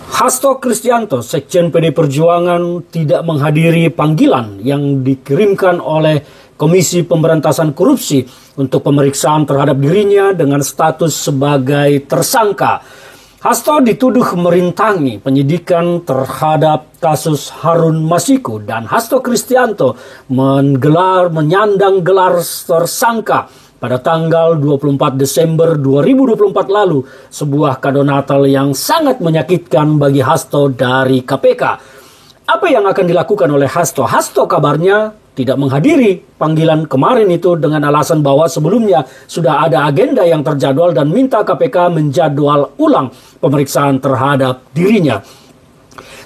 Hasto Kristianto, Sekjen PD Perjuangan, tidak menghadiri panggilan yang dikirimkan oleh Komisi Pemberantasan Korupsi untuk pemeriksaan terhadap dirinya dengan status sebagai tersangka. Hasto dituduh merintangi penyidikan terhadap kasus Harun Masiku, dan Hasto Kristianto menyandang gelar tersangka pada tanggal 24 Desember 2024 lalu, sebuah kado Natal yang sangat menyakitkan bagi Hasto dari KPK. Apa yang akan dilakukan oleh Hasto? Hasto kabarnya tidak menghadiri panggilan kemarin itu dengan alasan bahwa sebelumnya sudah ada agenda yang terjadwal dan minta KPK menjadwal ulang pemeriksaan terhadap dirinya.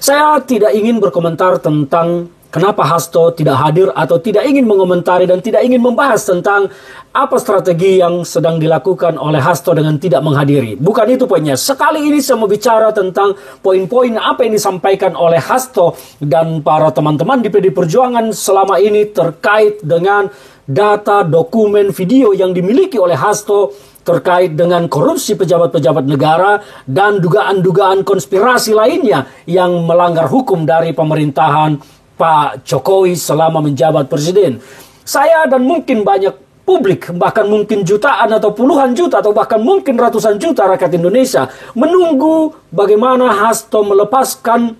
Saya tidak ingin berkomentar tentang kenapa Hasto tidak hadir atau tidak ingin mengomentari dan tidak ingin membahas tentang apa strategi yang sedang dilakukan oleh Hasto dengan tidak menghadiri. Bukan itu poinnya. Sekali ini saya mau bicara tentang poin-poin apa yang disampaikan oleh Hasto dan para teman-teman di PD Perjuangan selama ini terkait dengan data, dokumen, video yang dimiliki oleh Hasto terkait dengan korupsi pejabat-pejabat negara dan dugaan-dugaan konspirasi lainnya yang melanggar hukum dari pemerintahan Pak Jokowi selama menjabat presiden. Saya dan mungkin banyak publik, bahkan mungkin jutaan atau puluhan juta atau bahkan mungkin ratusan juta rakyat Indonesia menunggu bagaimana Hasto melepaskan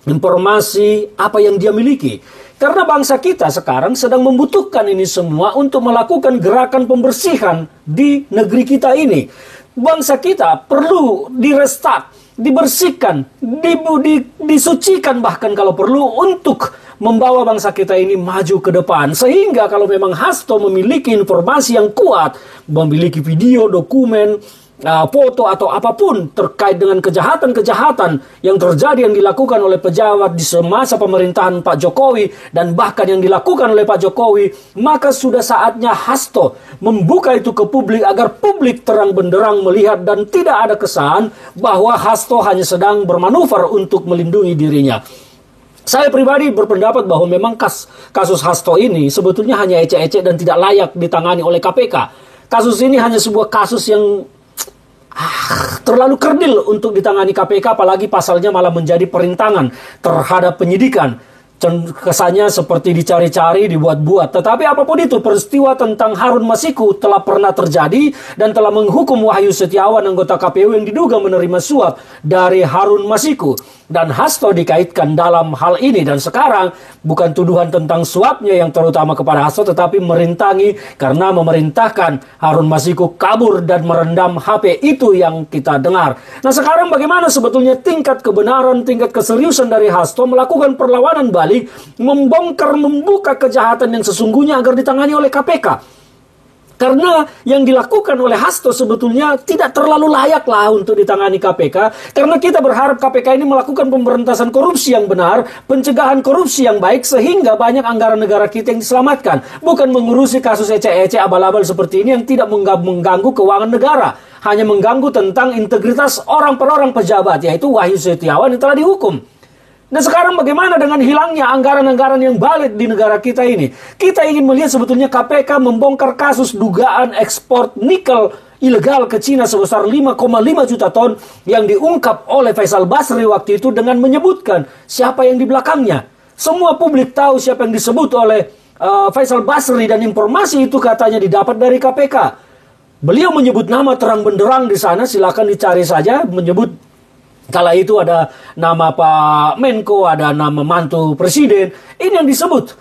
informasi apa yang dia miliki. Karena bangsa kita sekarang sedang membutuhkan ini semua untuk melakukan gerakan pembersihan di negeri kita ini. Bangsa kita perlu direstart, dibersihkan, disucikan bahkan kalau perlu untuk membawa bangsa kita ini maju ke depan. Sehingga kalau memang Hasto memiliki informasi yang kuat, memiliki video, dokumen, foto atau apapun terkait dengan kejahatan-kejahatan yang terjadi, yang dilakukan oleh pejabat di semasa pemerintahan Pak Jokowi dan bahkan yang dilakukan oleh Pak Jokowi, maka sudah saatnya Hasto membuka itu ke publik agar publik terang benderang melihat dan tidak ada kesan bahwa Hasto hanya sedang bermanuver untuk melindungi dirinya. Saya pribadi berpendapat bahwa memang kasus Hasto ini sebetulnya hanya ecek-ecek dan tidak layak ditangani oleh KPK. Kasus ini hanya sebuah kasus yang terlalu kerdil untuk ditangani KPK, apalagi pasalnya malah menjadi perintangan terhadap penyidikan. Kesannya seperti dicari-cari, dibuat-buat. Tetapi apapun itu, peristiwa tentang Harun Masiku telah pernah terjadi dan telah menghukum Wahyu Setiawan, anggota KPU yang diduga menerima suap dari Harun Masiku. Dan Hasto dikaitkan dalam hal ini. Dan sekarang bukan tuduhan tentang suapnya yang terutama kepada Hasto, tetapi merintangi karena memerintahkan Harun Masiku kabur dan merendam HP. Itu yang kita dengar. Nah sekarang bagaimana sebetulnya tingkat kebenaran, tingkat keseriusan dari Hasto melakukan perlawanan balik, membongkar, membuka kejahatan yang sesungguhnya agar ditangani oleh KPK. Karena yang dilakukan oleh Hasto sebetulnya tidak terlalu layak lah untuk ditangani KPK. Karena kita berharap KPK ini melakukan pemberantasan korupsi yang benar, pencegahan korupsi yang baik, sehingga banyak anggaran negara kita yang diselamatkan. Bukan mengurusi kasus ecek-ecek abal-abal seperti ini yang tidak mengganggu keuangan negara. Hanya mengganggu tentang integritas orang per orang pejabat, yaitu Wahyu Setiawan yang telah dihukum. Nah sekarang bagaimana dengan hilangnya anggaran-anggaran yang valid di negara kita ini? Kita ingin melihat sebetulnya KPK membongkar kasus dugaan ekspor nikel ilegal ke Cina sebesar 5,5 juta ton yang diungkap oleh Faisal Basri waktu itu dengan menyebutkan siapa yang di belakangnya. Semua publik tahu siapa yang disebut oleh Faisal Basri dan informasi itu katanya didapat dari KPK. Beliau menyebut nama terang benderang di sana, silakan dicari saja, menyebut kala itu ada nama Pak Menko, ada nama mantu presiden. Ini yang disebut.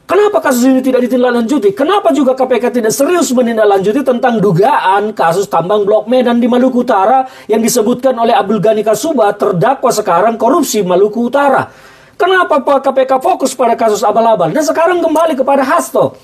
Kenapa kasus ini tidak ditindaklanjuti? Kenapa juga KPK tidak serius menindaklanjuti tentang dugaan kasus tambang Blok Medan di Maluku Utara yang disebutkan oleh Abdul Ghani Kasuba, terdakwa sekarang korupsi Maluku Utara? Kenapa KPK fokus pada kasus abal-abal? Dan sekarang kembali kepada Hasto.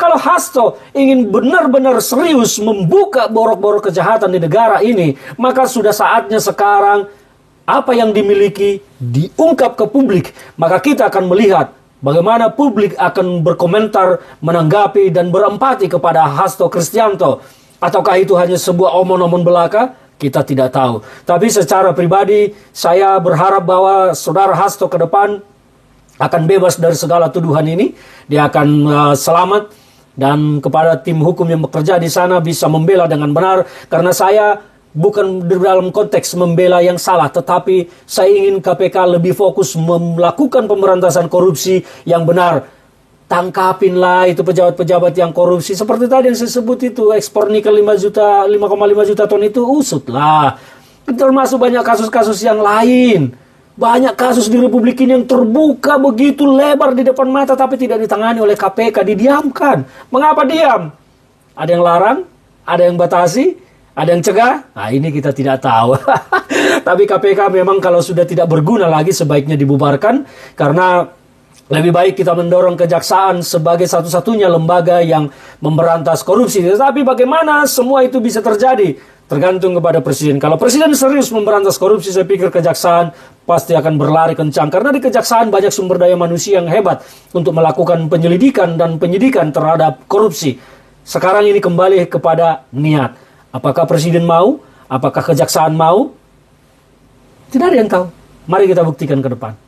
Kalau Hasto ingin benar-benar serius membuka borok-borok kejahatan di negara ini, maka sudah saatnya sekarang apa yang dimiliki diungkap ke publik. Maka kita akan melihat bagaimana publik akan berkomentar, menanggapi dan berempati kepada Hasto Kristianto. Ataukah itu hanya sebuah omon-omon belaka? Kita tidak tahu. Tapi secara pribadi saya berharap bahwa saudara Hasto ke depan akan bebas dari segala tuduhan ini. Dia akan selamat, dan kepada tim hukum yang bekerja di sana bisa membela dengan benar. Karena saya bukan dalam konteks membela yang salah, tetapi saya ingin KPK lebih fokus melakukan pemberantasan korupsi yang benar. Tangkapinlah itu pejabat-pejabat yang korupsi. Seperti tadi yang saya sebut itu, ekspor nikel 5,5 juta ton itu usutlah. Termasuk banyak kasus-kasus yang lain. Banyak kasus di Republik ini yang terbuka begitu lebar di depan mata tapi tidak ditangani oleh KPK, didiamkan. Mengapa diam? Ada yang larang, ada yang batasi, ada yang cegah. Nah, ini kita tidak tahu. Tapi KPK memang kalau sudah tidak berguna lagi sebaiknya dibubarkan, karena lebih baik kita mendorong kejaksaan sebagai satu-satunya lembaga yang memberantas korupsi. Tetapi bagaimana semua itu bisa terjadi? Tergantung kepada Presiden. Kalau Presiden serius memberantas korupsi, saya pikir kejaksaan pasti akan berlari kencang. Karena di kejaksaan banyak sumber daya manusia yang hebat untuk melakukan penyelidikan dan penyidikan terhadap korupsi. Sekarang ini kembali kepada niat. Apakah Presiden mau? Apakah kejaksaan mau? Tidak ada yang tahu. Mari kita buktikan ke depan.